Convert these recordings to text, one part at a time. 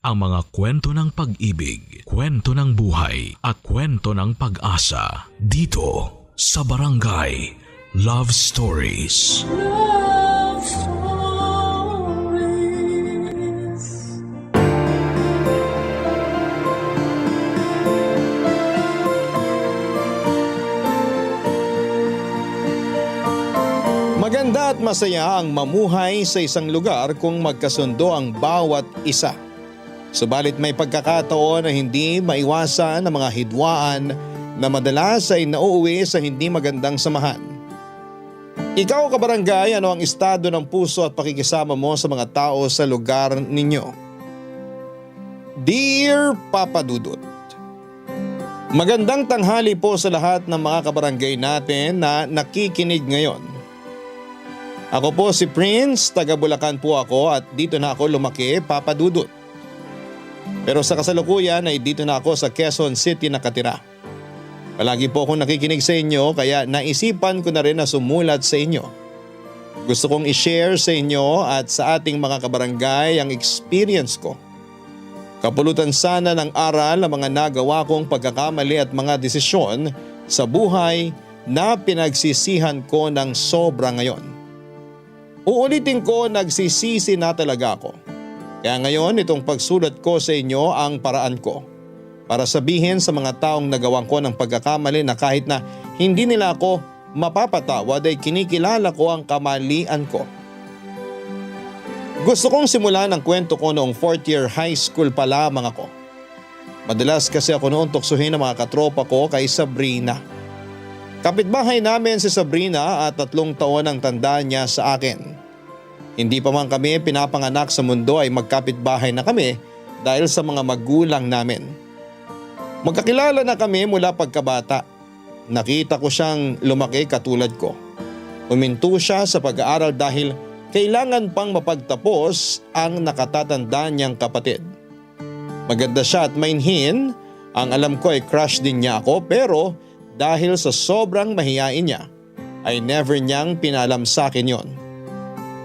ang mga kwento ng pag-ibig, kwento ng buhay at kwento ng pag-asa dito sa Barangay Love Stories. Love Stories. Maganda at masaya ang mamuhay sa isang lugar kung magkasundo ang bawat isa. Subalit may pagkakataon na hindi maiwasan ang mga hidwaan na madalas ay nauuwi sa hindi magandang samahan. Ikaw kabarangay, ano ang estado ng puso at pakikisama mo sa mga tao sa lugar ninyo? Dear Papa Dudut, magandang tanghali po sa lahat ng mga kabarangay natin na nakikinig ngayon. Ako po si Prince, taga Bulacan po ako at dito na ako lumaki, Papa Dudut. Pero sa kasalukuyan ay dito na ako sa Quezon City nakatira. Palagi po akong nakikinig sa inyo kaya naisipan ko na rin na sumulat sa inyo. Gusto kong i-share sa inyo at sa ating mga kabarangay ang experience ko. Kapulutan sana ng aral ang mga nagawa kong pagkakamali at mga desisyon sa buhay na pinagsisihan ko ng sobra ngayon. Uulitin ko, nagsisisi na talaga ako. Kaya ngayon itong pagsulat ko sa inyo ang paraan ko para sabihin sa mga taong nagawan ko ng pagkakamali na kahit na hindi nila ako mapapatawad ay kinikilala ko ang kamalian ko. Gusto kong simulan ang kwento ko noong 4th year high school pa lamang ako. Madalas kasi ako noon tuksuhin ng mga katropa ko kay Sabrina. Kapitbahay namin si Sabrina at 3 taon ang tanda niya sa akin. Hindi pa man kami pinapanganak sa mundo ay magkapitbahay na kami dahil sa mga magulang namin. Magkakilala na kami mula pagkabata. Nakita ko siyang lumaki katulad ko. Huminto siya sa pag-aaral dahil kailangan pang mapagtapos ang nakatatanda niyang kapatid. Maganda siya at mainhin, ang alam ko ay crush din niya ako pero dahil sa sobrang mahiyain niya ay never niyang pinalam sa akin yon.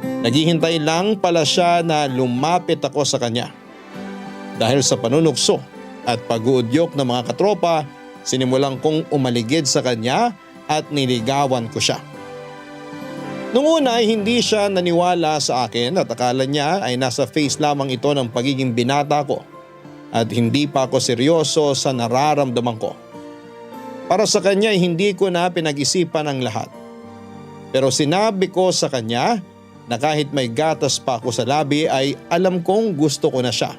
Naghihintay lang pala siya na lumapit ako sa kanya. Dahil sa panunukso at pag-uudyok ng mga katropa, sinimulan kong umaligid sa kanya at niligawan ko siya. Noong una ay hindi siya naniwala sa akin at akala niya ay nasa face lamang ito ng pagiging binata ko at hindi pa ako seryoso sa nararamdaman ko. Para sa kanya ay hindi ko na pinag-isipan ang lahat. Pero sinabi ko sa kanya na kahit may gatas pa ako sa labi ay alam kong gusto ko na siya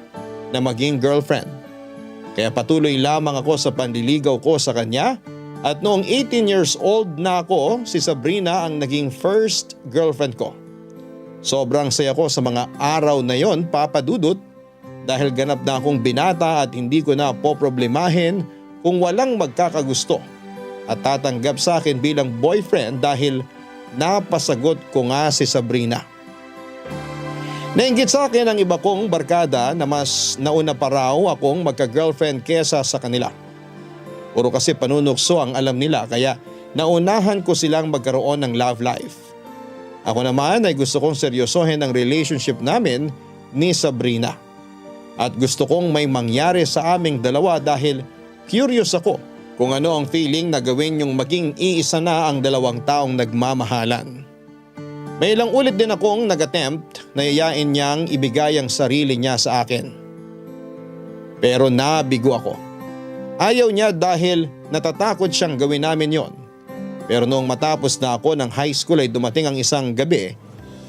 na maging girlfriend. Kaya patuloy lamang ako sa panliligaw ko sa kanya at noong 18 years old na ako, si Sabrina ang naging first girlfriend ko. Sobrang saya ko sa mga araw na yon, Papa Dudut, dahil ganap na akong binata at hindi ko na poproblemahin kung walang magkakagusto at tatanggap sa akin bilang boyfriend dahil napasagot ko nga si Sabrina. Nainggit sa akin ang iba kong barkada na mas nauna pa raw akong magka-girlfriend kesa sa kanila. Puro kasi panunukso ang alam nila kaya naunahan ko silang magkaroon ng love life. Ako naman ay gusto kong seryosohin ang relationship namin ni Sabrina. At gusto kong may mangyari sa aming dalawa dahil curious ako kung ano ang feeling na gawin yung maging iisa na ang 2 taong nagmamahalan. May ilang ulit din akong nag-attempt na yayain niyang ibigay ang sarili niya sa akin. Pero nabigo ako. Ayaw niya dahil natatakot siyang gawin namin yon. Pero noong matapos na ako ng high school ay dumating ang isang gabi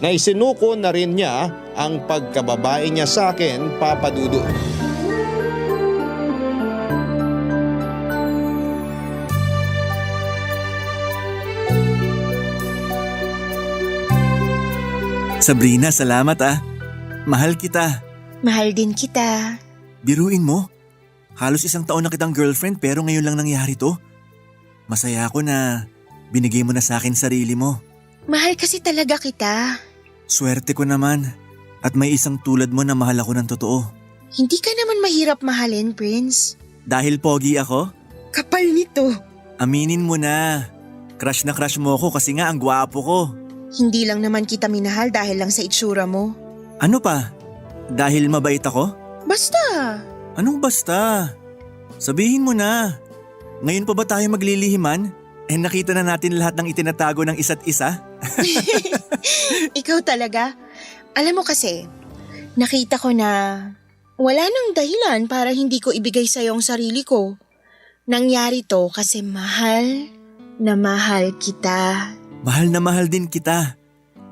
na isinuko na rin niya ang pagkababae niya sa akin, Papa Dudu. Sabrina, salamat ah. Mahal kita. Mahal din kita. Biruin mo. Halos 1 taon na kitang girlfriend pero ngayon lang nangyari to. Masaya ako na binigay mo na sa akin sarili mo. Mahal kasi talaga kita. Swerte ko naman at may isang tulad mo na mahal ako ng totoo. Hindi ka naman mahirap mahalin, Prince. Dahil pogi ako? Kapal nito. Aminin mo na. Crush na crush mo ako kasi nga ang gwapo ko. Hindi lang naman kita minahal dahil lang sa itsura mo. Ano pa? Dahil mabait ako? Basta. Anong basta? Sabihin mo na. Ngayon pa ba tayo maglilihiman? Nakita na natin lahat ng itinatago ng isa't isa? Ikaw talaga. Alam mo kasi, nakita ko na wala nang dahilan para hindi ko ibigay sa'yo ang sarili ko. Nangyari to kasi mahal na mahal kita. Mahal na mahal din kita.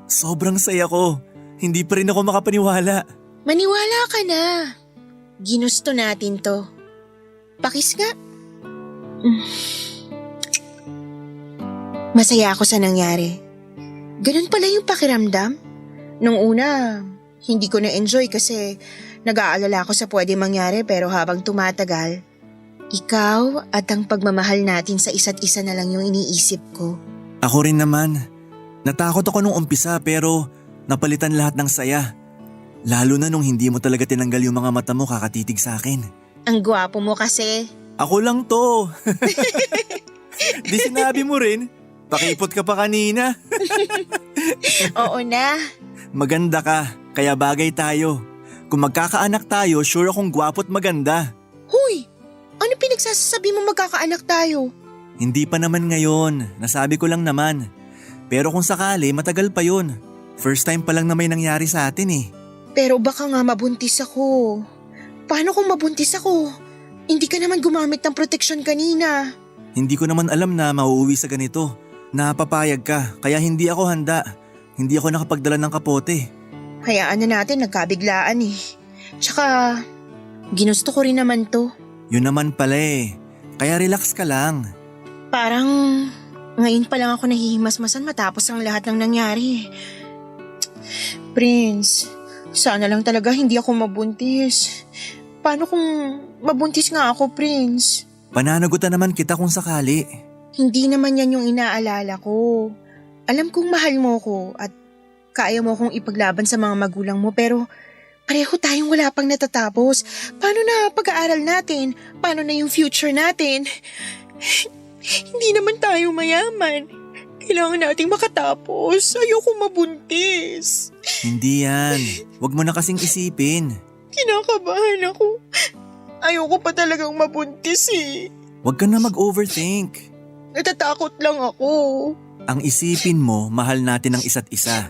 Sobrang saya ko. Hindi pa rin ako makapaniwala. Maniwala ka na. Ginusto natin to. Pakis nga. Masaya ako sa nangyari. Ganun pala yung pakiramdam. Nung una, hindi ko na-enjoy kasi nag-aalala ako sa pwede mangyari pero habang tumatagal, ikaw at ang pagmamahal natin sa isa't isa na lang yung iniisip ko. Ako rin naman. Natakot ako nung umpisa pero napalitan lahat ng saya. Lalo na nung hindi mo talaga tinanggal yung mga mata mo kakatitig sa akin. Ang gwapo mo kasi. Ako lang to. Di sinabi mo rin. Pakipot ka pa kanina. Oo na. Maganda ka, kaya bagay tayo. Kung magkakaanak tayo, sure akong gwapo't maganda. Huy! Ano pinagsasasabi mo magkakaanak tayo? Hindi pa naman ngayon, nasabi ko lang naman. Pero kung sakali, matagal pa yun. First time pa lang na may nangyari sa atin eh. Pero baka nga mabuntis ako. Paano kung mabuntis ako? Hindi ka naman gumamit ng protection kanina. Hindi ko naman alam na mauuwi sa ganito. Napapayag ka, kaya hindi ako handa. Hindi ako nakapagdala ng kapote. Hayaan na natin, nagkabiglaan eh. Tsaka, ginusto ko rin naman to. Yun naman pala eh. Kaya relax ka lang. Parang, ngayon pa lang ako nahihimasmasan matapos ang lahat ng nangyari. Prince, sana lang talaga hindi ako mabuntis. Paano kung mabuntis nga ako, Prince? Pananagutan naman kita kung sakali. Hindi naman yan yung inaalala ko. Alam kong mahal mo ko at kaya mo kong ipaglaban sa mga magulang mo pero pareho tayong wala pang natatapos. Paano na pag-aaral natin? Paano na yung future natin? Hindi naman tayo mayaman. Kailangan nating makatapos. Ayoko mabuntis. Hindi yan. Huwag mo na kasing isipin. Kinakabahan ako. Ayoko pa talagang mabuntis eh. Huwag ka na mag-overthink. Natatakot lang ako. Ang isipin mo, mahal natin ang isa't isa.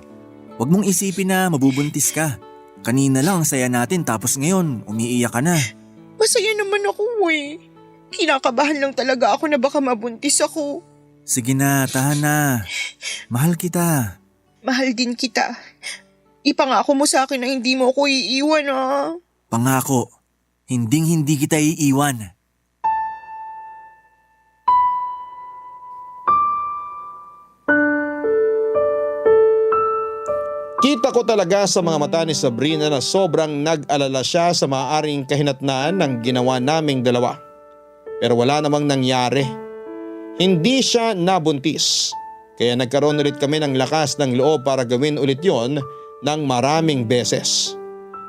Huwag mong isipin na mabubuntis ka. Kanina lang ang saya natin tapos ngayon umiiyak ka na. Masaya naman ako eh. Kinakabahan lang talaga ako na baka mabuntis ako. Sige na, tahan na. Mahal kita. Mahal din kita. Ipangako mo sa akin na hindi mo ako iiwan ah. Pangako, hinding-hindi kita iiwan. Kita ko talaga sa mga mata ni Sabrina na sobrang nag-alala siya sa maaaring kahinatnaan ng ginawa naming dalawa. Pero wala namang nangyari. Hindi siya nabuntis. Kaya nagkaroon ulit kami ng lakas ng loob para gawin ulit yon ng maraming beses.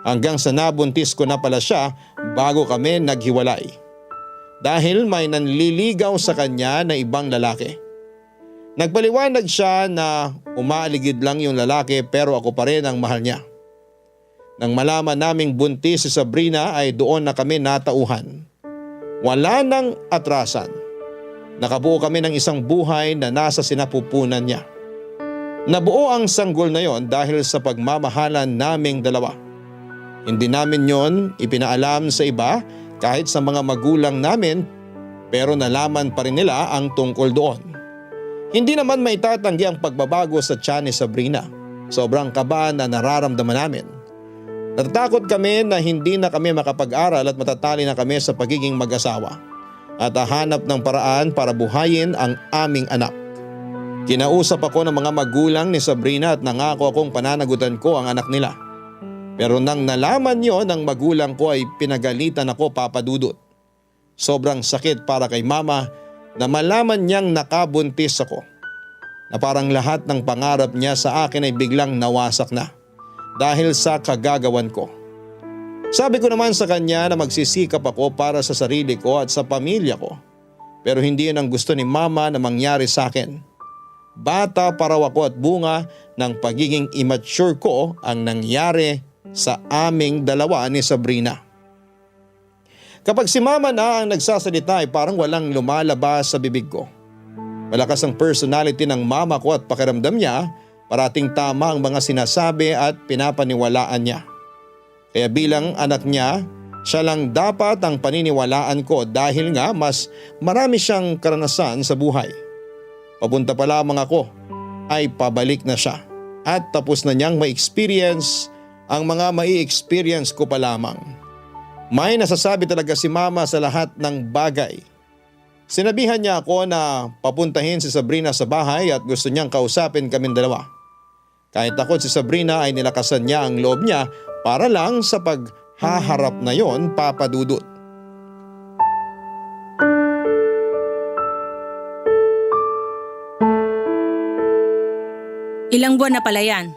Hanggang sa nabuntis ko na pala siya bago kami naghiwalay. Dahil may nanliligaw sa kanya na ibang lalaki. Nagpaliwanag siya na umaaligid lang yung lalaki pero ako pa rin ang mahal niya. Nang malaman naming buntis si Sabrina ay doon na kami natauhan. Wala nang atrasan. Nakabuo kami ng isang buhay na nasa sinapupunan niya. Nabuo ang sanggol na yon dahil sa pagmamahalan naming dalawa. Hindi namin yon ipinaalam sa iba kahit sa mga magulang namin pero nalaman pa rin nila ang tungkol doon. Hindi naman maitatanggi ang pagbabago sa tiyan ni Sabrina. Sobrang kaba na nararamdaman namin. Natatakot kami na hindi na kami makapag-aral at matatali na kami sa pagiging mag-asawa. At hahanap ng paraan para buhayin ang aming anak. Kinausap ako ng mga magulang ni Sabrina at nangako akong pananagutan ko ang anak nila. Pero nang nalaman yon ng magulang ko ay pinagalitan ako, Papa Dudut. Sobrang sakit para kay mama na malaman niyang nakabuntis ako. Na parang lahat ng pangarap niya sa akin ay biglang nawasak na dahil sa kagagawan ko. Sabi ko naman sa kanya na magsisikap ako para sa sarili ko at sa pamilya ko. Pero hindi yun ang gusto ni mama na mangyari sa akin. Bata pa raw ako at bunga ng pagiging immature ko ang nangyari sa aming dalawa ni Sabrina. Kapag si mama na ang nagsasalita ay parang walang lumalabas sa bibig ko. Malakas ang personality ng mama ko at pakiramdam niya parating tama ang mga sinasabi at pinapaniwalaan niya. Kaya bilang anak niya, siya lang dapat ang paniniwalaan ko dahil nga mas marami siyang karanasan sa buhay. Papunta pa lamang ako ay pabalik na siya at tapos na niyang ma-experience ang mga mai-experience ko pa lamang. May nasasabi talaga si mama sa lahat ng bagay. Sinabihan niya ako na papuntahin si Sabrina sa bahay at gusto niyang kausapin kaming dalawa. Kahit takot si Sabrina ay nilakasan niya ang loob niya para lang sa paghaharap na yon, Papa Dudut. Ilang buwan na pala yan?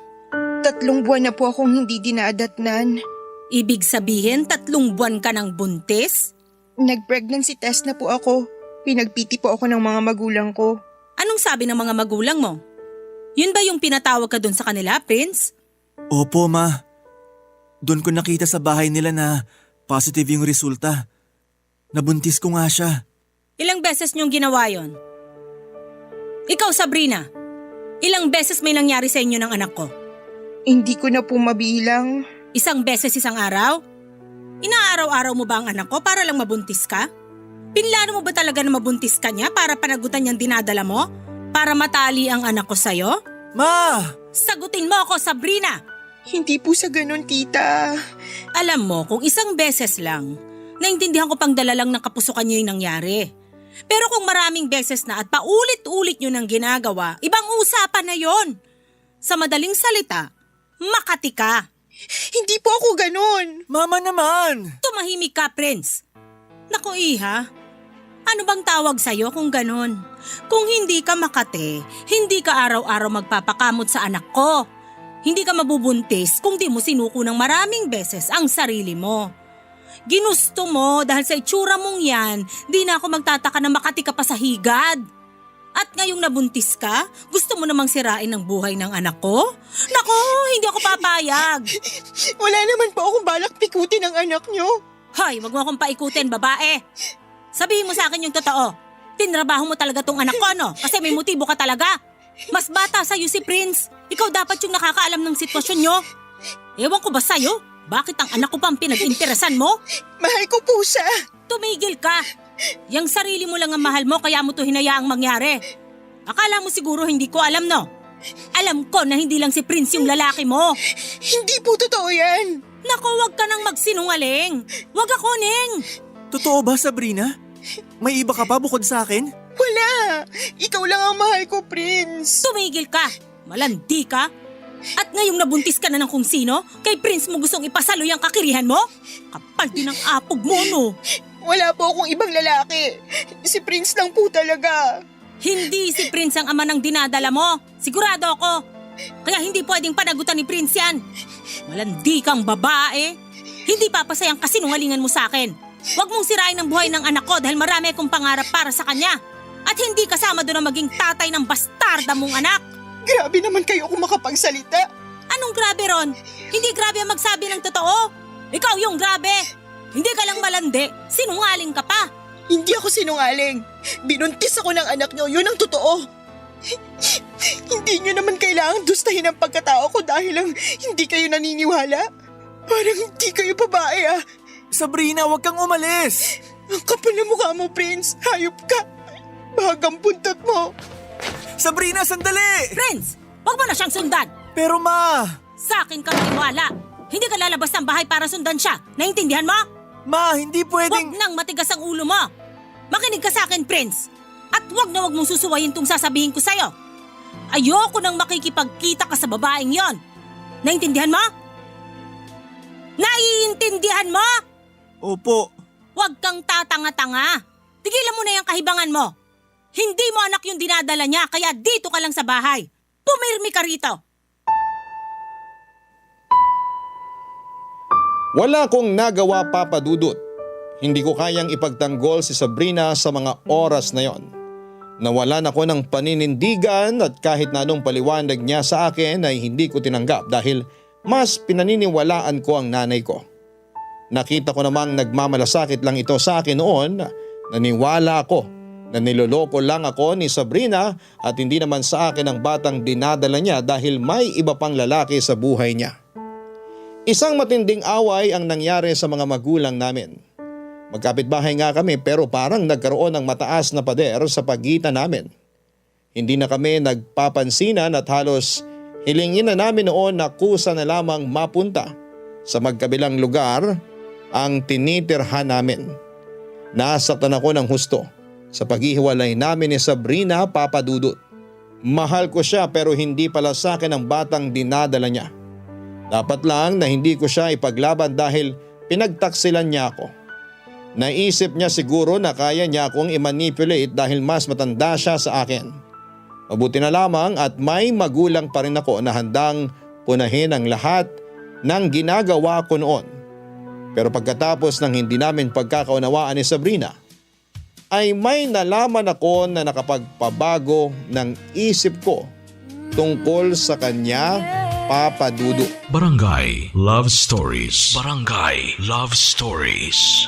3 buwan na po akong hindi dinadatnan. Ibig sabihin 3 buwan ka ng buntis? Nag-pregnancy test na po ako. Pinagpiti po ako ng mga magulang ko. Anong sabi ng mga magulang mo? Yun ba yung pinatawag ka dun sa kanila, Prince? Opo, ma. Doon ko nakita sa bahay nila na positive yung resulta. Nabuntis ko nga siya. Ilang beses niyong ginawa yon? Ikaw, Sabrina, ilang beses may nangyari sa inyo ng anak ko? Hindi ko na po mabilang. 1 beses 1 araw? Inaaraw-araw mo ba ang anak ko para lang mabuntis ka? Pinlano mo ba talaga na mabuntis ka niya para panagutan niyang dinadala mo? Para matali ang anak ko sa'yo? Ma! Sagutin mo ako, Sabrina! Hindi po sa ganun, tita. Alam mo, kung 1 beses lang, naintindihan ko pang dala lang ng kapusukan niyo yung nangyari. Pero kung maraming beses na at paulit-ulit niyo nang ginagawa, ibang usapan na yon. Sa madaling salita, makati ka. Hindi po ako ganun. Mama naman! Tumahimik ka, Prince. Naku, Iha. Ano bang tawag sa'yo kung ganun? Kung hindi ka makate, hindi ka araw-araw magpapakamot sa anak ko. Hindi ka mabubuntis kung di mo sinuko ng maraming beses ang sarili mo. Ginusto mo dahil sa itsura mong yan, di na ako magtataka na makati ka pa sa higad. At ngayong nabuntis ka, gusto mo namang sirain ang buhay ng anak ko? Naku, hindi ako papayag. Wala naman po akong balak pikutin ang anak nyo. Hoy, wag mo akong paikutin, babae. Sabihin mo sa akin yung totoo. Tinrabaho mo talaga tong anak ko, no? Kasi may motibo ka talaga. Mas bata sa'yo si Prince. Ikaw dapat yung nakakaalam ng sitwasyon nyo. Ewan ko ba sa'yo? Bakit ang anak ko pa ang pinag-interesan mo? Mahal ko po siya. Tumigil ka. Yang sarili mo lang ang mahal mo kaya mo to hinayaang mangyari. Akala mo siguro hindi ko alam, no? Alam ko na hindi lang si Prince yung lalaki mo. Hindi po totoo yan. Naku, wag ka nang magsinungaling. Wag ako, Neng. Totoo ba, Sabrina? May iba ka pa bukod sa akin? Wala. Ikaw lang ang mahal ko, Prince. Tumigil ka. Malandi ka. At ngayong nabuntis ka na ng kung sino, kay Prince mo gustong ipasalo yung kakirihan mo? Kapal din ang apog mo, no? Wala po akong ibang lalaki. Si Prince lang po talaga. Hindi si Prince ang ama ng dinadala mo. Sigurado ako. Kaya hindi pwedeng panagutan ni Prince yan. Malandi kang babae. Hindi papasayang kasinungalingan mo sa akin. Huwag mong sirain ang buhay ng anak ko dahil marami akong pangarap para sa kanya. At hindi kasama doon ang maging tatay ng bastarda mong anak. Grabe naman kayo kung makapagsalita. Anong grabe ron? Hindi grabe ang magsabi ng totoo. Ikaw yung grabe. Hindi ka lang malandi. Sinungaling ka pa. Hindi ako sinungaling. Binuntis ako ng anak nyo. Yun ang totoo. Hindi nyo naman kailangang dustahin ang pagkatao ko dahil lang hindi kayo naniniwala. Parang hindi kayo babae ah. Sabrina, huwag kang umalis! Ang kapal na mukha mo, Prince. Hayop ka. Bahagang puntot mo. Sabrina, sandali! Prince, huwag mo na siyang sundan. Pero ma! Sa akin ka maniwala. Hindi ka lalabas ng bahay para sundan siya. Naintindihan mo? Ma, hindi Huwag pwedeng… nang matigas ang ulo mo. Makinig ka sa akin, Prince. At huwag na huwag mong susuwayin tong sasabihin ko sa'yo. Ayoko nang makikipagkita ka sa babaeng yon. Naintindihan mo? Naiintindihan mo? Opo. Huwag kang tatanga-tanga. Tigilan mo na yung kahibangan mo. Hindi mo anak yung dinadala niya kaya dito ka lang sa bahay. Pumirmi ka rito. Wala akong nagawa, Papa Dudut. Hindi ko kayang ipagtanggol si Sabrina sa mga oras na yon. Nawalan ako ng paninindigan at kahit na anong paliwanag niya sa akin ay hindi ko tinanggap dahil mas pinaniniwalaan ko ang nanay ko. Nakita ko namang nagmamalasakit lang ito sa akin noon. Naniwala ako na niloloko lang ako ni Sabrina at hindi naman sa akin ang batang dinadala niya dahil may iba pang lalaki sa buhay niya. Isang matinding away ang nangyari sa mga magulang namin. Magkapitbahay nga kami pero parang nagkaroon ng mataas na pader sa pagitan namin. Hindi na kami nagpapansinan at halos hilingin na namin noon na kusa na lamang mapunta sa magkabilang lugar ang tinitirhan namin. Nasaktan ako ng husto sa paghihiwalay namin ni Sabrina, Papa Dudut. Mahal ko siya pero hindi pala sa akin ang batang dinadala niya. Dapat lang na hindi ko siya ipaglaban dahil pinagtaksilan niya ako. Naisip niya siguro na kaya niya akong i-manipulate dahil mas matanda siya sa akin. Mabuti na lamang at may magulang pa rin ako na handang punahin ang lahat ng ginagawa ko noon. Pero pagkatapos ng hindi namin pagkakaunawaan ni Sabrina, ay may nalaman ako na nakapagpabago ng isip ko tungkol sa kanya, Papa Dudut. Barangay Love Stories. Barangay Love Stories.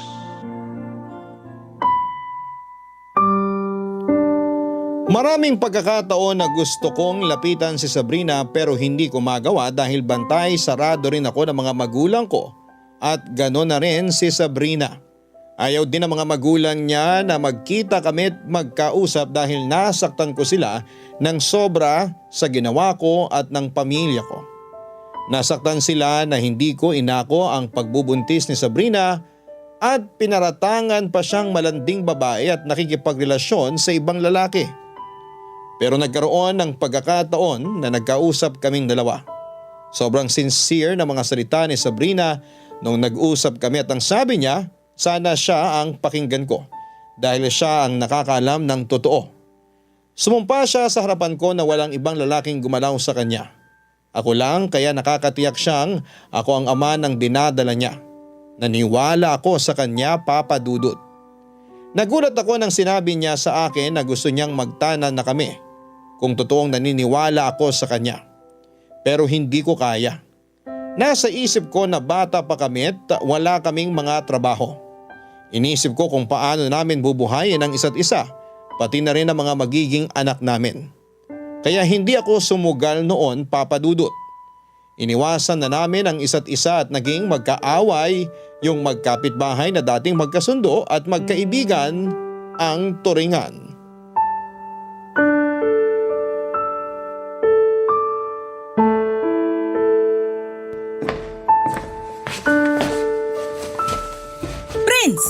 Maraming pagkakataon na gusto kong lapitan si Sabrina pero hindi ko magawa dahil bantay sarado rin ako ng mga magulang ko at gano'n na rin si Sabrina. Ayaw din ng mga magulang niya na magkita kami at magkausap dahil nasaktan ko sila ng sobra sa ginawa ko at ng pamilya ko. Nasaktan sila na hindi ko inako ang pagbubuntis ni Sabrina at pinaratangan pa siyang malanding babae at nakikipagrelasyon sa ibang lalaki. Pero nagkaroon ng pagkakataon na nagkausap kaming dalawa. Sobrang sincere na mga salita ni Sabrina nung nag-usap kami at ang sabi niya, sana siya ang pakinggan ko dahil siya ang nakakaalam ng totoo. Sumumpa siya sa harapan ko na walang ibang lalaking gumalaw sa kanya. Ako lang kaya nakakatiyak siyang ako ang ama ng dinadala niya. Naniwala ako sa kanya, Papa Dudut. Nagulat ako nang sinabi niya sa akin na gusto niyang magtanan na kami kung totoong naniniwala ako sa kanya. Pero hindi ko kaya. Nasa isip ko na bata pa kami at wala kaming mga trabaho. Inisip ko kung paano namin bubuhayin ang isa't isa, pati na rin ang mga magiging anak namin. Kaya hindi ako sumugal noon, Papa Dudut. Iniwasan na namin ang isa't isa at naging magkaaway yung magkapitbahay na dating magkasundo at magkaibigan ang turingan. Prince!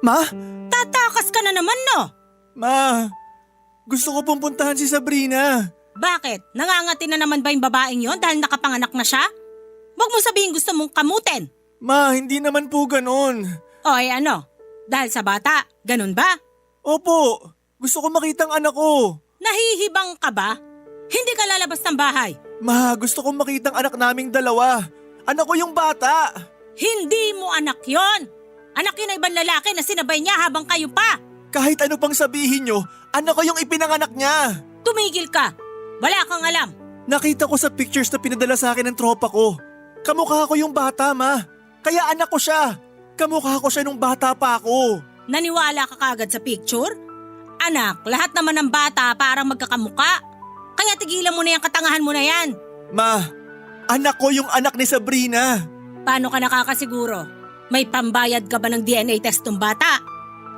Ma? Tatakas ka na naman, no? Ma! Gusto ko pong puntahan si Sabrina. Bakit? Nangangati na naman ba yung babaeng yon dahil nakapanganak na siya? Huwag mo sabihin gusto mong kamutin. Ma, hindi naman po ganon. O ano? Dahil sa bata, ganun ba? Opo, gusto ko makita ang anak ko. Nahihibang ka ba? Hindi ka lalabas ng bahay. Ma, gusto kong makita ang anak naming dalawa. Anak ko yung bata. Hindi mo anak yon. Anak yun na ibang lalaki na sinabay niya habang kayo pa. Kahit ano pang sabihin nyo, anak ko yung ipinanganak niya. Tumigil ka. Wala kang alam. Nakita ko sa pictures na pinadala sa akin ng tropa ko. Kamukha ko yung bata, Ma. Kaya anak ko siya. Kamukha ko siya nung bata pa ako. Naniwala ka kagad sa picture? Anak, lahat naman ng bata parang magkakamuka. Kaya tigilan mo na yung katangahan mo na yan. Ma, anak ko yung anak ni Sabrina. Paano ka nakakasiguro? May pambayad ka ba ng DNA test ng bata?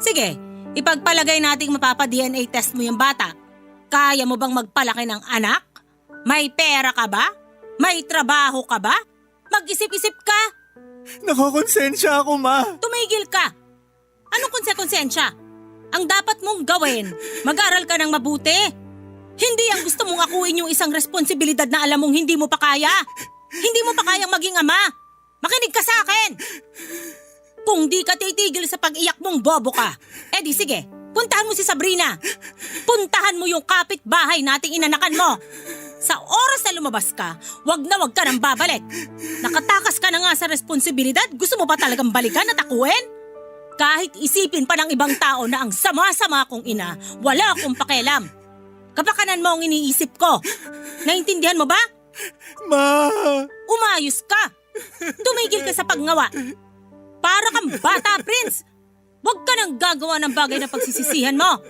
Sige, ipagpalagay nating mapapa-DNA test mo yung bata. Kaya mo bang magpalaki ng anak? May pera ka ba? May trabaho ka ba? Mag-isip-isip ka? Nakakonsensya ako, Ma. Tumigil ka! Anong konsensya? Ang dapat mong gawin, mag-aral ka ng mabuti. Hindi ang gusto mong akuin yung isang responsibilidad na alam mong hindi mo pa kaya. Hindi mo pa kayang maging ama. Makinig ka sa akin! Kung di ka titigil sa pag-iyak mong bobo ka, edi sige, puntahan mo si Sabrina. Puntahan mo yung kapitbahay nating inanakan mo. Sa oras na lumabas ka, wag ka nang babalik. Nakatakas ka na nga sa responsibilidad, gusto mo pa talagang balikan at akuin? Kahit isipin pa ng ibang tao na ang sama-sama kong ina, wala akong pakialam. Kapakanan mo ang iniisip ko. Naintindihan mo ba? Ma! Umayos ka! Tumigil ka sa paggawa. Para kang bata, Prince! Huwag ka nang gagawa ng bagay na pagsisisihan mo.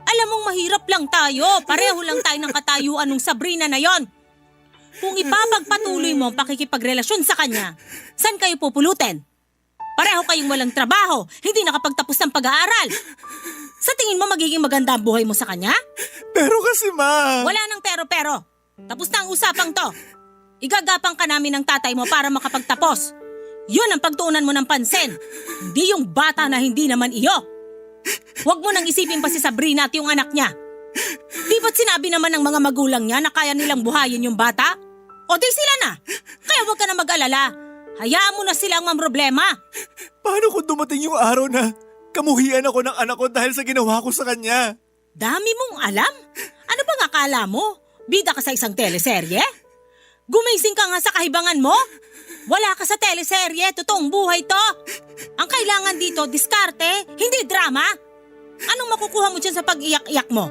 Alam mong mahirap lang tayo. Pareho lang tayo ng katayuan ng Sabrina na yon. Kung ipapagpatuloy mo ang pakikipagrelasyon sa kanya, saan kayo pupulutin? Pareho kayong walang trabaho, hindi nakapagtapos ng pag-aaral. Sa tingin mo magiging maganda ang buhay mo sa kanya? Pero kasi ma… Wala nang pero-pero. Tapos na ang usapang to. Igagapang ka namin ng tatay mo para makapagtapos. Yun ang pagtuunan mo ng pansin. Hindi yung bata na hindi naman iyo. Huwag mo nang isipin pa si Sabrina at yung anak niya. Di ba't sinabi naman ng mga magulang niya na kaya nilang buhayin yung bata? O di sila na. Kaya huwag ka na mag-alala. Hayaan mo na silang mamroblema. Paano kung dumating yung araw na kamuhian ako ng anak ko dahil sa ginawa ko sa kanya? Dami mong alam? Ano bang akala mo? Bida ka sa isang teleserye? Gumising ka nga sa kahibangan mo? Wala ka sa teleserye, totoong buhay to. Ang kailangan dito, diskarte, hindi drama. Anong makukuha mo dyan sa pag-iyak-iyak mo?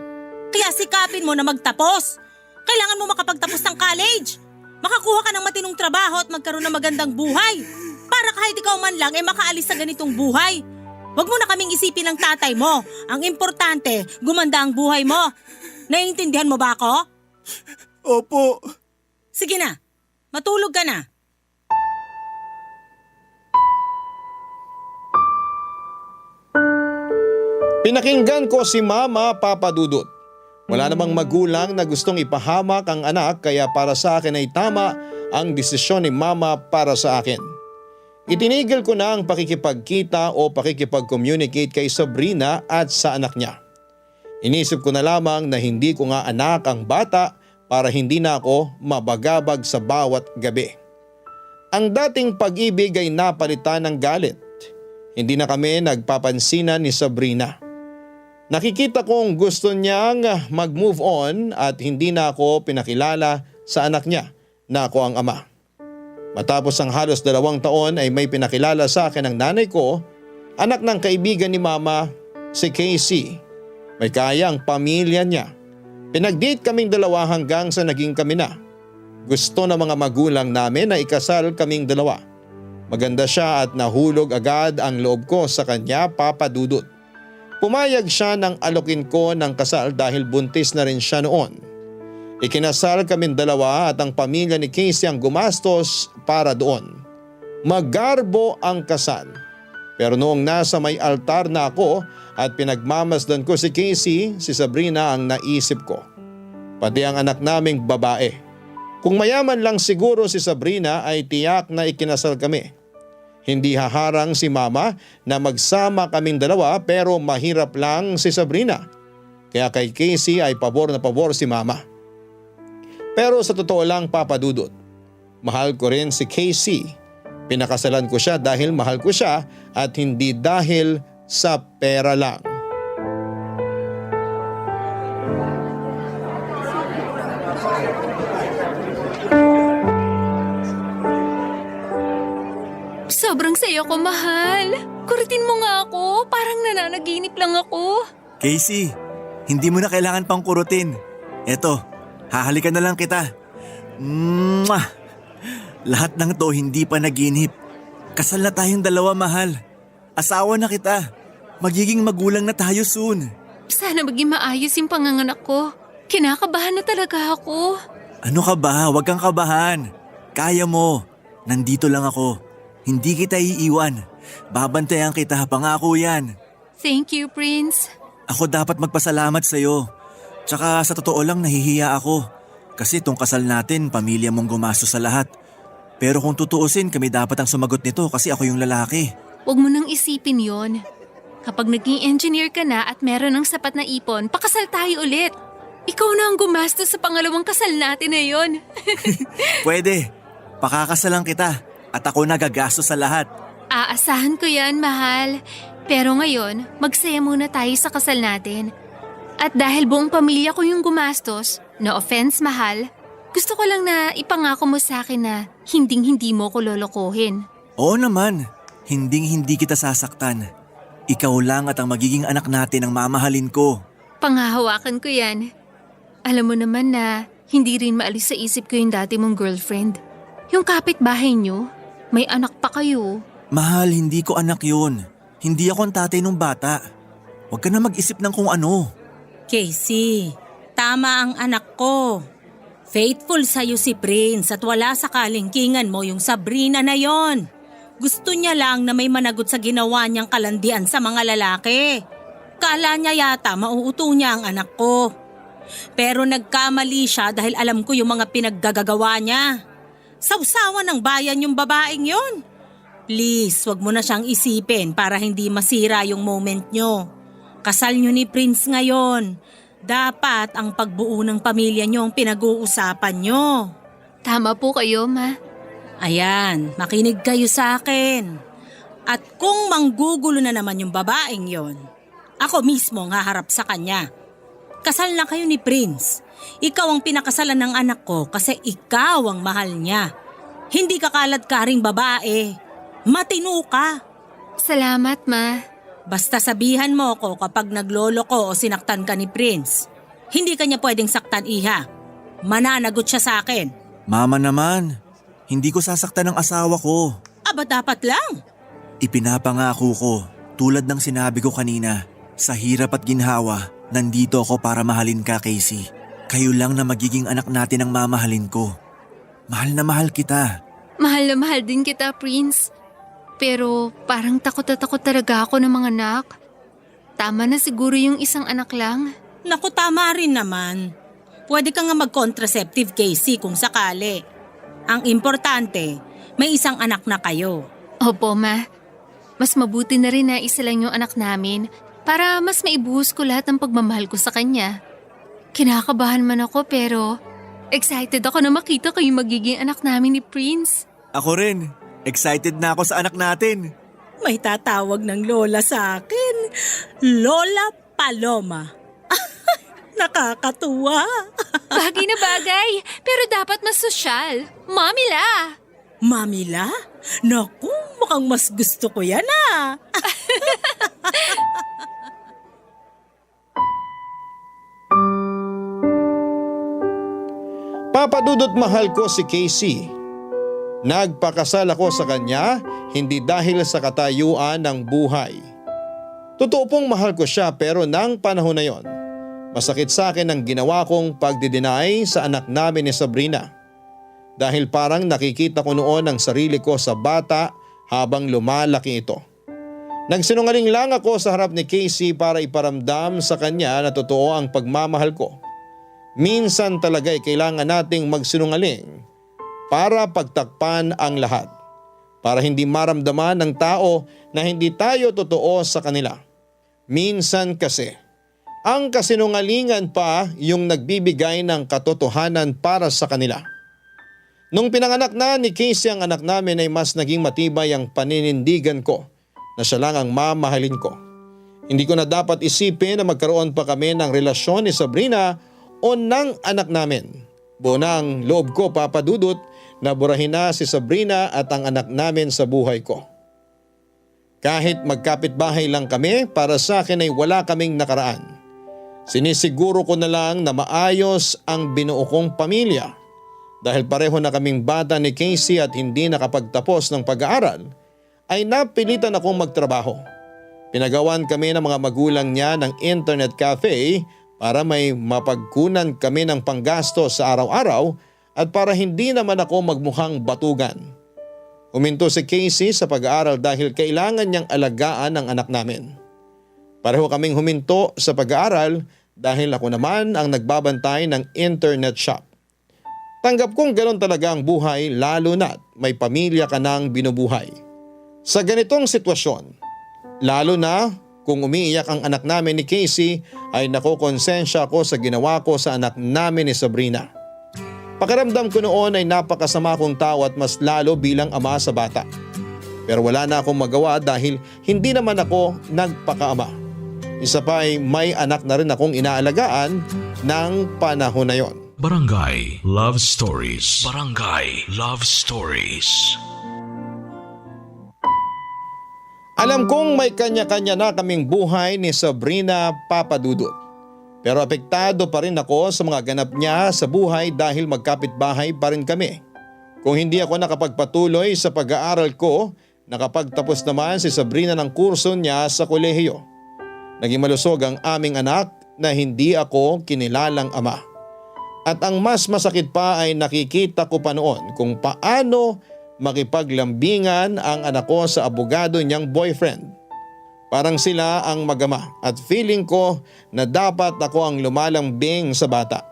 Kaya sikapin mo na magtapos. Kailangan mo makapagtapos ng college. Makakuha ka ng matinong trabaho at magkaroon ng magandang buhay. Para kahit ikaw man lang makaalis sa ganitong buhay. Huwag mo na kaming isipin ng tatay mo. Ang importante, gumanda ang buhay mo. Naiintindihan mo ba ako? Opo. Sige na, matulog ka na. Pinakinggan ko si Mama Papa Dudut. Wala namang magulang na gustong ipahamak ang anak kaya para sa akin ay tama ang desisyon ni Mama para sa akin. Itinigil ko na ang pakikipagkita o pakikipag-communicate kay Sabrina at sa anak niya. Inisip ko na lamang na hindi ko nga anak ang bata para hindi na ako mabagabag sa bawat gabi. Ang dating pag-ibig ay napalitan ng galit. Hindi na kami nagpapansinan ni Sabrina. Nakikita kong gusto niyang mag-move on at hindi na ako pinakilala sa anak niya na ako ang ama. Matapos ang halos 2 taon ay may pinakilala sa akin ang nanay ko, anak ng kaibigan ni Mama, si Casey. May kayang pamilya niya. Pinag-date kaming 2 hanggang sa naging kami na. Gusto ng mga magulang namin na ikasal kaming 2. Maganda siya at nahulog agad ang loob ko sa kanya, Papa Dudut. Pumayag siya nang alokin ko ng kasal dahil buntis na rin siya noon. Ikinasal kaming 2 at ang pamilya ni Casey ang gumastos para doon. Magarbo ang kasal. Pero noong nasa may altar na ako at pinagmamasdan ko si Casey, si Sabrina ang naisip ko. Pati ang anak naming babae. Kung mayaman lang siguro si Sabrina ay tiyak na ikinasal kami. Hindi haharang si Mama na magsama kaming 2 pero mahirap lang si Sabrina. Kaya kay Casey ay pabor na pabor si Mama. Pero sa totoo lang, Papa Dudut, mahal ko rin si Casey. Pinakasalan ko siya dahil mahal ko siya at hindi dahil sa pera lang. Sobrang saya ko, mahal. Kuritin mo nga ako. Parang nananaginip lang ako. Casey, hindi mo na kailangan pang kurutin. Eto, hahalikan na lang kita. Mwah! Lahat ng to hindi pa naginip. Kasal na tayong 2, mahal. Asawa na kita. Magiging magulang na tayo soon. Sana maging maayos yung panganganak ko. Kinakabahan na talaga ako. Ano ka ba? Huwag kang kabahan. Kaya mo. Nandito lang ako. Hindi kita iiwan. Babantayan kita, pangako yan. Thank you, Prince. Ako dapat magpasalamat sa'yo. Tsaka sa totoo lang nahihiya ako. Kasi tong kasal natin, pamilya mong gumastos sa lahat. Pero kung tutuusin, kami dapat ang sumagot nito kasi ako yung lalaki. Huwag mo nang isipin yon. Kapag naging engineer ka na at meron ng sapat na ipon, pakasal tayo ulit. Ikaw na ang gumastos sa pangalawang kasal natin na yon. Pwede. Pakakasalan kita. At ako nagagastos sa lahat. Aasahan ko yan, mahal. Pero ngayon, magsaya muna tayo sa kasal natin. At dahil buong pamilya ko yung gumastos, no offense, mahal, gusto ko lang na ipangako mo sa akin na hinding-hindi mo ko lolokohin. Oo naman. Hinding-hindi kita sasaktan. Ikaw lang at ang magiging anak natin ang mamahalin ko. Pangahawakan ko yan. Alam mo naman na hindi rin maalis sa isip ko yung dati mong girlfriend. Yung kapitbahay nyo. May anak pa kayo. Mahal, hindi ko anak yun. Hindi ako ang tatay ng bata. Huwag ka na mag-isip ng kung ano. Casey, tama ang anak ko. Faithful sa'yo si Prince at wala sa kalingkingan mo yung Sabrina na yon. Gusto niya lang na may managot sa ginawa niyang kalandian sa mga lalaki. Kala niya yata mauuto niya ang anak ko. Pero nagkamali siya dahil alam ko yung mga pinaggagawa niya. Sawsawan ng bayan yung babaeng yon. Please, wag mo na siyang isipin para hindi masira yung moment nyo. Kasal nyo ni Prince ngayon. Dapat ang pagbuo ng pamilya nyo ang pinag-uusapan nyo. Tama po kayo, Ma. Ayan, makinig kayo sa akin. At kung manggugulo na naman yung babaeng yon, ako mismo ang haharap sa kanya. Kasal na kayo ni Prince. Ikaw ang pinakasalan ng anak ko kasi ikaw ang mahal niya. Hindi ka kalad-karing babae. Matino ka. Salamat, Ma. Basta sabihan mo ko kapag naglolo ko o sinaktan ka ni Prince. Hindi ka niya pwedeng saktan, Iha. Mananagot siya sa akin. Mama naman, hindi ko sasaktan ng asawa ko. Aba dapat lang. Ipinapangako ko, tulad ng sinabi ko kanina, sa hirap at ginhawa, nandito ako para mahalin ka, Casey. Kayo lang na magiging anak natin ang mamahalin ko. Mahal na mahal kita. Mahal na mahal din kita, Prince. Pero parang takot na takot talaga ako ng mga anak. Tama na siguro yung isang anak lang. Naku, tama rin naman. Pwede ka nga mag-contraceptive, Casey, kung sakali. Ang importante, may isang anak na kayo. Opo, Ma. Mas mabuti na rin na isa lang yung anak namin para mas maibuhos ko lahat ng pagmamahal ko sa kanya. Kinakabahan man ako pero excited ako na makita ko yung magiging anak namin ni Prince. Ako rin. Excited na ako sa anak natin. May tatawag ng lola sa akin. Lola Paloma. Nakakatuwa. Bagay na bagay, pero dapat mas sosyal. Mamila! Mamila? Naku, mukhang mas gusto ko yan ah. Papadudot mahal ko si Casey. Nagpakasal ako sa kanya hindi dahil sa katayuan ng buhay. Totoo pong mahal ko siya pero nang panahon na yon, masakit sa akin ang ginawa kong pagdideny sa anak namin ni Sabrina. Dahil parang nakikita ko noon ang sarili ko sa bata habang lumalaki ito. Nagsinungaling lang ako sa harap ni Casey para iparamdam sa kanya na totoo ang pagmamahal ko. Minsan talaga'y kailangan nating magsinungaling para pagtakpan ang lahat. Para hindi maramdaman ng tao na hindi tayo totoo sa kanila. Minsan kasi, ang kasinungalingan pa yung nagbibigay ng katotohanan para sa kanila. Nung pinanganak na ni Casey ang anak namin ay mas naging matibay ang paninindigan ko na siya lang ang mamahalin ko. Hindi ko na dapat isipin na magkaroon pa kami ng relasyon ni Sabrina o ng anak namin. Buo na ang loob ko, Papa Dudut, na burahin na si Sabrina at ang anak namin sa buhay ko. Kahit magkapit-bahay lang kami, para sa akin ay wala kaming nakaraan. Sinisiguro ko na lang na maayos ang binuo kong pamilya. Dahil pareho na kaming bata ni Casey at hindi nakapagtapos ng pag-aaral, ay napilitan akong magtrabaho. Pinagawan kami ng mga magulang niya ng internet cafe para may mapagkunan kami ng panggasto sa araw-araw at para hindi naman ako magmukhang batugan. Huminto si Casey sa pag-aaral dahil kailangan niyang alagaan ang anak namin. Pareho kaming huminto sa pag-aaral dahil ako naman ang nagbabantay ng internet shop. Tanggap kong ganoon talaga ang buhay lalo na't may pamilya ka nang binubuhay. Sa ganitong sitwasyon, lalo na kung umiiyak ang anak namin ni Casey ay nakokonsensya ako sa ginawa ko sa anak namin ni Sabrina. Pakiramdam ko noon ay napakasama kong tao at mas lalo bilang ama sa bata. Pero wala na akong magawa dahil hindi naman ako nagpakaama. Isa pa ay may anak na rin akong inaalagaan ng panahon na yon. Barangay Love Stories. Barangay Love Stories. Alam kong may kanya-kanya na kaming buhay ni Sabrina, Papa Dudut. Pero apektado pa rin ako sa mga ganap niya sa buhay dahil magkapit-bahay pa rin kami. Kung hindi ako nakapagpatuloy sa pag-aaral ko Nakapagtapos naman si Sabrina ng kurso niya sa kolehiyo. Naging malusog ang aming anak na hindi ako kinilalang ama. At ang mas masakit pa ay nakikita ko pa noon kung paano makipaglambingan ang anak ko sa abogado niyang boyfriend. Parang sila ang magama at feeling ko na dapat ako ang lumalambing sa bata.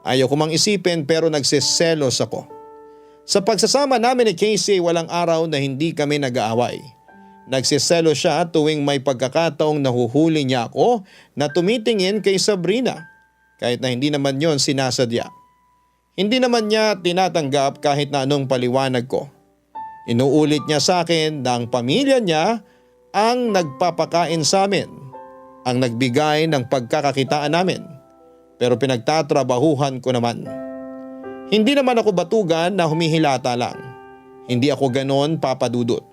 Ayaw ko mang isipin pero nagsiselos ako. Sa pagsasama namin ni Casey walang araw na hindi kami nag-aaway. Nagsiselo siya tuwing may pagkakataong nahuhuli niya ako na tumitingin kay Sabrina kahit na hindi naman yon sinasadya. Hindi naman niya tinatanggap kahit na anong paliwanag ko. Inuulit niya sa akin na ang pamilya niya ang nagpapakain sa amin, ang nagbigay ng pagkakakitaan namin. Pero pinagtatrabahuhan ko naman. Hindi naman ako batugan na humihilata lang. Hindi ako ganon papadudot.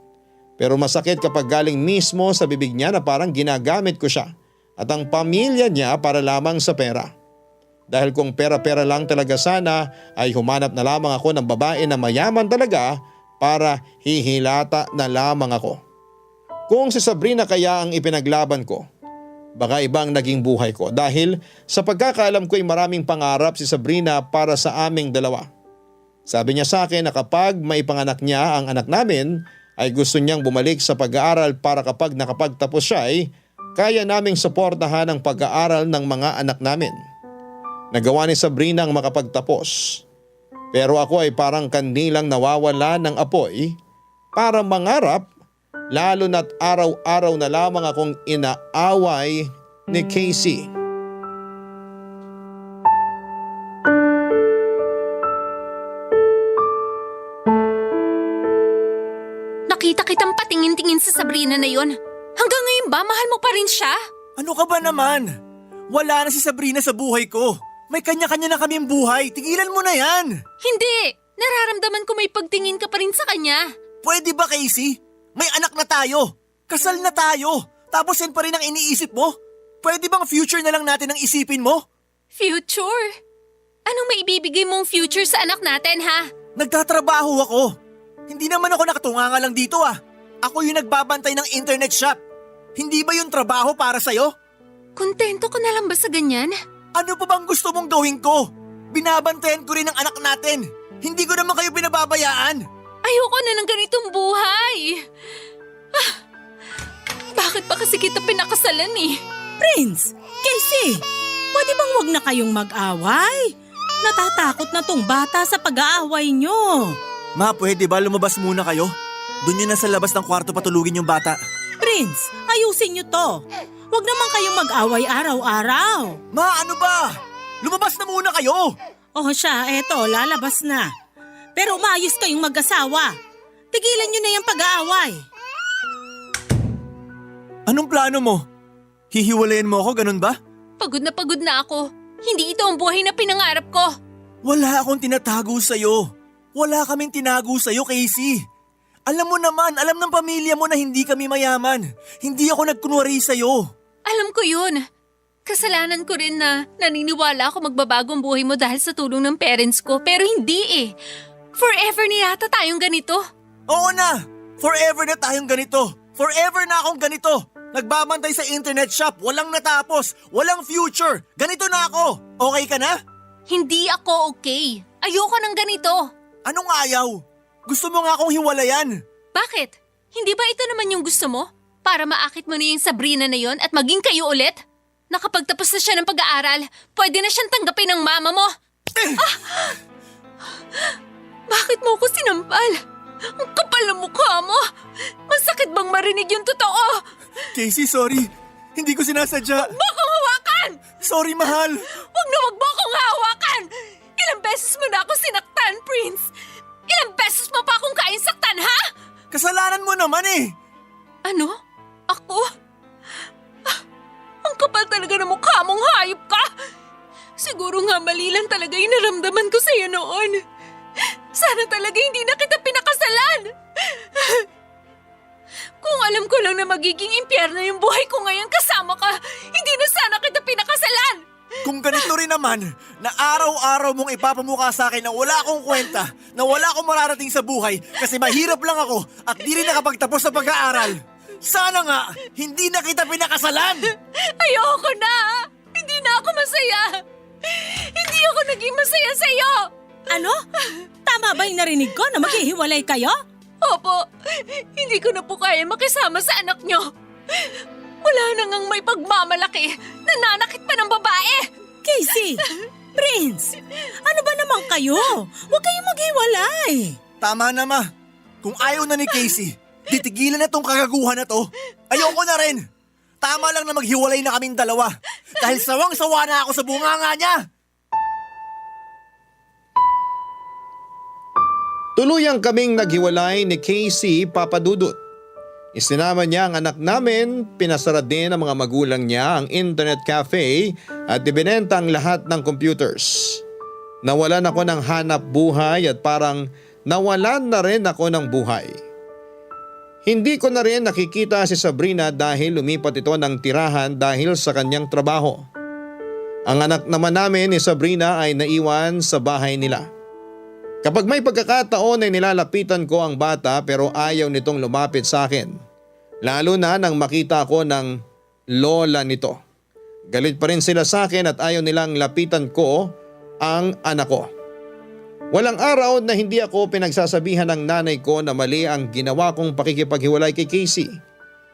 Pero masakit kapag galing mismo sa bibig niya na parang ginagamit ko siya at ang pamilya niya para lamang sa pera. Dahil kung pera-pera lang talaga sana ay humanap na lamang ako ng babae na mayaman talaga para hihilata na lamang ako. Kung si Sabrina kaya ang ipinaglaban ko, baka ibang naging buhay ko dahil sa pagkakaalam ko ay maraming pangarap si Sabrina para sa aming dalawa. Sabi niya sa akin na kapag maipanganak niya ang anak namin ay gusto niyang bumalik sa pag-aaral para kapag nakapagtapos siya ay kaya naming suportahan ang pag-aaral ng mga anak namin. Nagawa ni Sabrina ang makapagtapos. Pero ako ay parang kandilang nawawala ng apoy para mangarap. Lalo na't araw-araw na lamang akong inaaway ni Casey. Nakita kitang patingin-tingin sa Sabrina na yon. Hanggang ngayon ba mahal mo pa rin siya? Ano ka ba naman? Wala na si Sabrina sa buhay ko. May kanya-kanya na kaming buhay. Tigilan mo na yan. Hindi! Nararamdaman ko may pagtingin ka pa rin sa kanya. Pwede ba, Casey? May anak na tayo. Kasal na tayo. Tapos yan pa rin ang iniisip mo? Pwede bang future na lang natin ang isipin mo? Future? Anong maibibigay mong future sa anak natin, ha? Nagtatrabaho ako. Hindi naman ako nakatunganga lang dito ah. Ako yung nagbabantay ng internet shop. Hindi ba yung trabaho para sa'yo? Kontento ka na lang ba sa ganyan? Ano pa bang gusto mong gawin ko? Binabantayan ko rin ang anak natin. Hindi ko naman kayo binababayaan. Ayoko na ng ganitong buhay. Bakit ba kasi kita pinakasalan eh? Prince, Casey, pwede bang wag na kayong mag-away? Natatakot na tong bata sa pag-aaway nyo. Ma, pwede ba lumabas muna kayo? Doon yun na sa labas ng kwarto patulugin yung bata. Prince, ayusin nyo to. Wag naman kayong mag-away araw-araw. Ma, ano ba? Lumabas na muna kayo! Oh siya, eto, lalabas na. Pero umayos kayong mag-asawa. Tigilan nyo na yung pag-aaway. Anong plano mo? Hihiwalayan mo ako, ganun ba? Pagod na ako. Hindi ito ang buhay na pinangarap ko. Wala akong tinatago sa'yo. Wala kaming tinago sa'yo, Casey. Alam mo naman, alam ng pamilya mo na hindi kami mayaman. Hindi ako nagkunwari sa'yo. Alam ko yun. Kasalanan ko rin na naniniwala ako magbabagong buhay mo dahil sa tulong ng parents ko. Pero hindi eh. Forever na yata tayong ganito. Oo na! Forever na tayong ganito. Forever na akong ganito. Nagbabantay sa internet shop, walang natapos, walang future. Ganito na ako. Okay ka na? Hindi ako okay. Ayoko ng ganito. Anong ayaw? Gusto mo nga akong hiwalayan. Bakit? Hindi ba ito naman yung gusto mo? Para maakit mo na yung Sabrina na yon at maging kayo ulit? Nakapagtapos na siya ng pag-aaral, pwede na siyang tanggapin ng mama mo. Bakit mo ako sinampal? Ang kapal ng mukha mo. Masakit bang marinig yung totoo? Casey, sorry. Hindi ko sinasadya. Huwag mo akong hawakan! Sorry, mahal. Huwag mo akong hawakan! Ilang beses mo na ako sinaktan, Prince! Ilang beses mo pa akong kainsaktan, ha? Kasalanan mo naman eh. Ano? Ako? Ang kapal talaga ng mukha mong hayop ka! Siguro nga mali lang talaga yung naramdaman ko sa'yo noon. Sana talaga hindi na kita pinakasalan! Kung alam ko lang na magiging impyerno yung buhay ko ngayon kasama ka, hindi na sana kita pinakasalan! Kung ganito rin ang naman na araw-araw mong ipapamukha sa akin na wala akong kwenta, na wala akong mararating sa buhay kasi mahirap lang ako at di rin nakapagtapos sa pag-aaral. Sana nga, hindi na kita pinakasalan! Ayoko na! Hindi na ako masaya! Hindi ako naging masaya sa'yo! Ano? Tama ba yung narinig ko na maghihiwalay kayo? Opo, hindi ko na po kaya makisama sa anak nyo. Wala na ngang may pagmamalaki. Nananakit pa ng babae. Casey! Prince! Ano ba naman kayo? Huwag kayong maghiwalay. Tama na, Ma. Kung ayaw na ni Casey, titigilan na tong kagaguhan na to. Ayoko na rin. Tama lang na maghiwalay na kaming dalawa. Dahil sawang-sawa na ako sa bunganga niya. Tuluyang kaming naghiwalay ni Casey Papadudut. Isinama niya ang anak namin, pinasara din ng mga magulang niya ang internet cafe at ibinenta ang lahat ng computers. Nawalan ako ng hanap buhay at parang nawalan na rin ako ng buhay. Hindi ko na rin nakikita si Sabrina dahil lumipat ito ng tirahan dahil sa kanyang trabaho. Ang anak naman namin ni Sabrina ay naiwan sa bahay nila. Kapag may pagkakataon ay nilalapitan ko ang bata pero ayaw nitong lumapit sa akin. Lalo na nang makita ko ng lola nito. Galit pa rin sila sa akin at ayaw nilang lapitan ko ang anak ko. Walang araw na hindi ako pinagsasabihan ng nanay ko na mali ang ginawa kong pakikipaghiwalay kay Casey.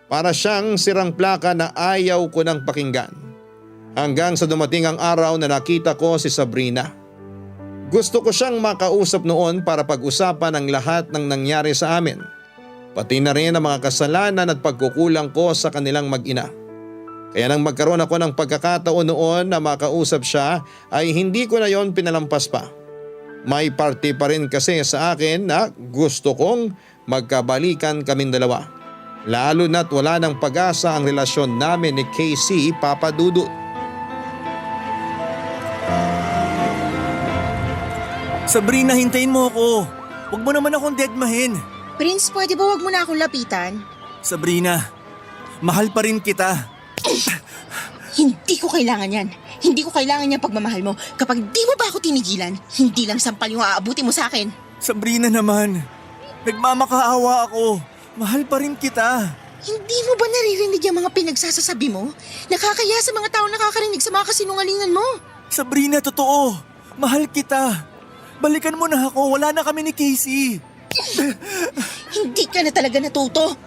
Para siyang sirang plaka na ayaw ko nang pakinggan. Hanggang sa dumating ang araw na nakita ko si Sabrina. Gusto ko siyang makausap noon para pag-usapan ang lahat ng nangyari sa amin. Pati na rin ang mga kasalanan at pagkukulang ko sa kanilang mag-ina. Kaya nang magkaroon ako ng pagkakataon noon na makausap siya ay hindi ko na yon pinalampas pa. May parte pa rin kasi sa akin na gusto kong magkabalikan kaming dalawa. Lalo na't wala ng pag-asa ang relasyon namin ni Casey Papadudut. Sabrina, hintayin mo ako. Huwag mo naman akong deadmahin. Prince, pwede ba wag mo na akong lapitan? Sabrina, mahal pa rin kita. Hindi ko kailangan yan. Hindi ko kailangan yung pagmamahal mo. Kapag di mo ba ako tinigilan, hindi lang sampal yung aabuti mo sa akin. Sabrina naman, nagmamakaawa ako. Mahal pa rin kita. Hindi mo ba naririnig yung mga pinagsasasabi mo? Nakakaya sa mga tao nakakarinig sa mga kasinungalingan mo. Sabrina, totoo. Mahal kita. Balikan mo na ako. Wala na kami ni Casey. Hindi ka na talaga natuto.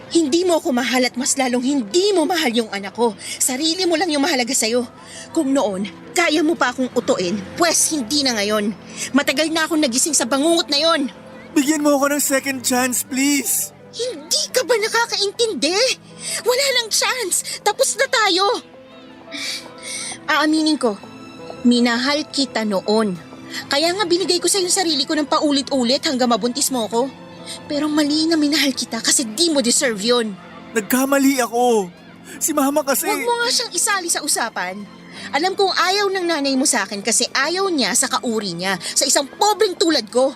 Hindi mo ako mahal at mas lalong hindi mo mahal yung anak ko. Sarili mo lang yung mahalaga sa'yo. Kung noon, kaya mo pa akong utuin, pwes hindi na ngayon. Matagal na akong nagising sa bangungot na yon. Bigyan mo ako ng second chance, please. Hindi ka ba nakakaintindi? Wala lang chance. Tapos na tayo. Aaminin ko, minahal kita noon. Kaya nga binigay ko sa yung sarili ko ng paulit-ulit hanggang mabuntis mo ko. Pero mali na minahal kita kasi di mo deserve yun. Nagkamali ako. Si Mama kasi... Huwag mo nga siyang isali sa usapan. Alam kong ayaw ng nanay mo sa akin kasi ayaw niya sa kauri niya, sa isang pobreng tulad ko.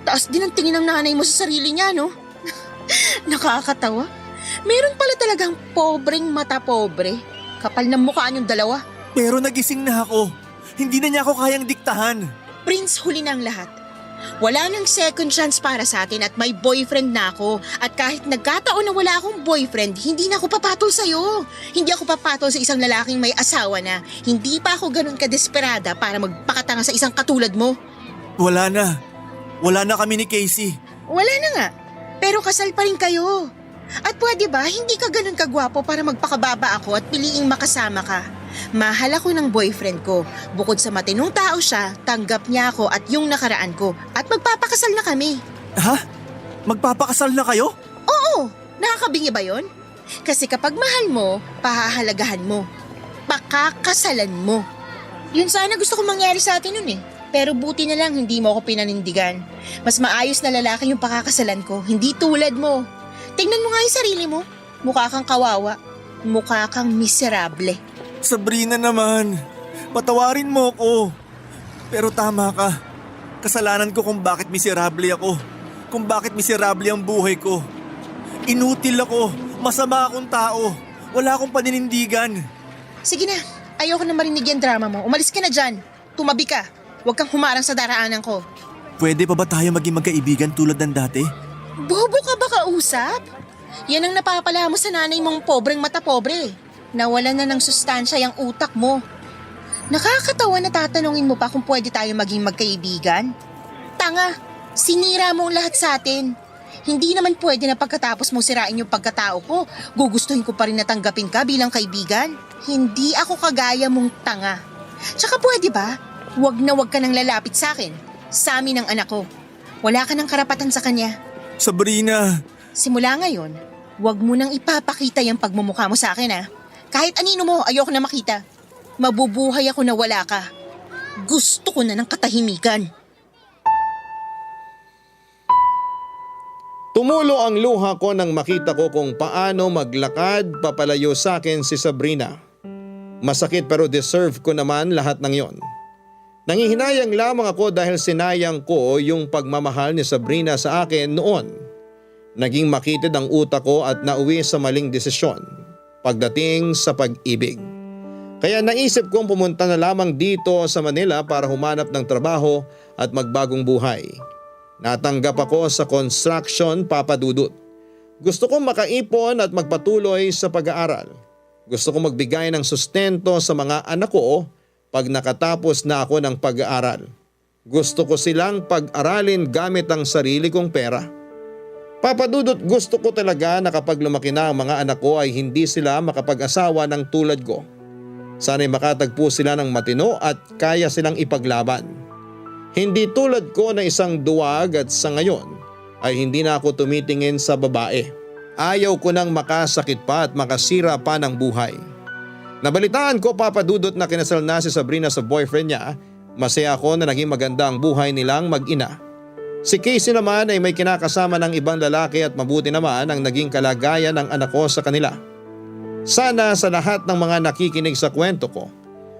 Taas din ang tingin ng nanay mo sa sarili niya, no? Nakakatawa. Meron pala talagang pobreng mata pobre. Kapal ng mukha niyong dalawa. Pero nagising na ako. Hindi na niya ako kayang diktahan. Prince, huli na ang lahat. Wala nang second chance para sa atin at may boyfriend na ako. At kahit nagkataon na wala akong boyfriend, hindi na ako papatol sa'yo. Hindi ako papatol sa isang lalaking may asawa na. Hindi pa ako ganun kadesperada para magpakatanga sa isang katulad mo. Wala na. Wala na kami ni Casey. Wala na nga. Pero kasal pa rin kayo. At pwede ba, hindi ka ganun kagwapo para magpakababa ako at piliing makasama ka. Mahal ako ng boyfriend ko. Bukod sa matinong tao siya, tanggap niya ako at yung nakaraan ko. At magpapakasal na kami. Ha? Magpapakasal na kayo? Oo, nakakabingi ba yon? Kasi kapag mahal mo, pahahalagahan mo. Pakakasalan mo. Yun sana gusto kong mangyari sa atin nun eh. Pero buti na lang hindi mo ako pinanindigan. Mas maayos na lalaki yung pakakasalan ko, hindi tulad mo. Tingnan mo nga yung sarili mo. Mukha kang kawawa. Mukha kang miserable. Sabrina naman, patawarin mo ko. Pero tama ka. Kasalanan ko kung bakit miserable ako. Kung bakit miserable ang buhay ko. Inutil ako. Masama akong tao. Wala akong paninindigan. Sige na, Ayoko na marinig yung drama mo. Umalis ka na dyan. Tumabi ka. Huwag kang humarang sa daraanan ko. Pwede pa ba tayo maging magkaibigan tulad ng dati? Bobo ka ba kausap? Yan ang napapala mo sa nanay mong pobreng mata pobre. Nawalan na ng sustansya yung utak mo. Nakakatawa na tatanungin mo pa kung pwede tayo maging magkaibigan. Tanga, sinira mo ang lahat sa atin. Hindi naman pwede na pagkatapos mo sirain yung pagkatao ko, gugustuhin ko pa rin na tanggapin ka bilang kaibigan. Hindi ako kagaya mong tanga. Tsaka pwede ba? Huwag na huwag ka nang lalapit sa akin. Sa amin ang anak ko. Wala ka ng karapatan sa kanya. Sabrina! Simula ngayon, huwag mo nang ipapakita yung pagmumukha mo sa akin ha. Kahit anino mo, ayoko na makita. Mabubuhay ako na wala ka. Gusto ko na ng katahimikan. Tumulo ang luha ko nang makita ko kung paano maglakad papalayo sa akin si Sabrina. Masakit pero deserve ko naman lahat ng yon. Nangihinayang lamang ako dahil sinayang ko yung pagmamahal ni Sabrina sa akin noon. Naging makitid ang utak ko at nauwi sa maling desisyon pagdating sa pag-ibig. Kaya naisip kong pumunta na lamang dito sa Manila para humanap ng trabaho at magbagong buhay. Natanggap ako sa construction, Papa Dudut. Gusto kong makaipon at magpatuloy sa pag-aaral. Gusto kong magbigay ng sustento sa mga anak ko pag nakatapos na ako ng pag-aaral. Gusto ko silang pag-aralin gamit ang sarili kong pera. Papa Dudut, gusto ko talaga na kapag lumaki na ang mga anak ko ay hindi sila makapag-asawa ng tulad ko. Sana'y makatagpo sila ng matino at kaya silang ipaglaban. Hindi tulad ko na isang duwag at sa ngayon ay hindi na ako tumitingin sa babae. Ayaw ko nang makasakit pa at makasira pa ng buhay. Nabalitaan ko, Papa Dudut, na kinasal na si Sabrina sa boyfriend niya. Masaya ako na naging maganda ang buhay nilang mag-ina. Si Casey naman ay may kinakasama ng ibang lalaki at mabuti naman ang naging kalagayan ng anak ko sa kanila. Sana sa lahat ng mga nakikinig sa kwento ko,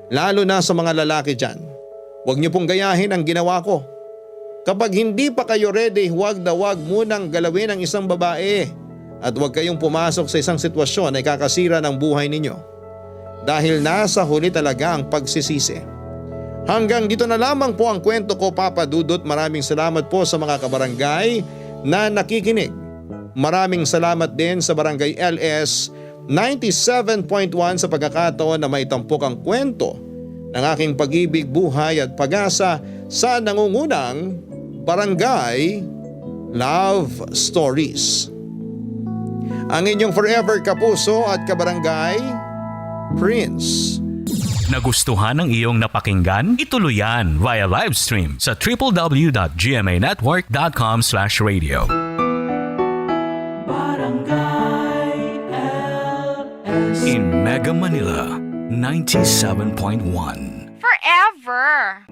lalo na sa mga lalaki dyan, huwag niyo pong gayahin ang ginawa ko. Kapag hindi pa kayo ready, huwag na huwag munang galawin ang isang babae at huwag kayong pumasok sa isang sitwasyon na ikakasira ng buhay ninyo. Dahil nasa huli talaga ang pagsisisi. Hanggang dito na lamang po ang kwento ko, Papa Dudut. Maraming salamat po sa mga kabarangay na nakikinig. Maraming salamat din sa Barangay LS 97.1 sa pagkakataon na maitampok ang kwento ng aking pag-ibig, buhay at pag-asa sa nangungunang Barangay Love Stories. Ang inyong forever kapuso at kabarangay, Prince. Nagustuhan ng iyong napakinggan? Ituloy yan via live stream sa www.gmanetwork.com/radio. In Mega Manila, 97.1. Forever.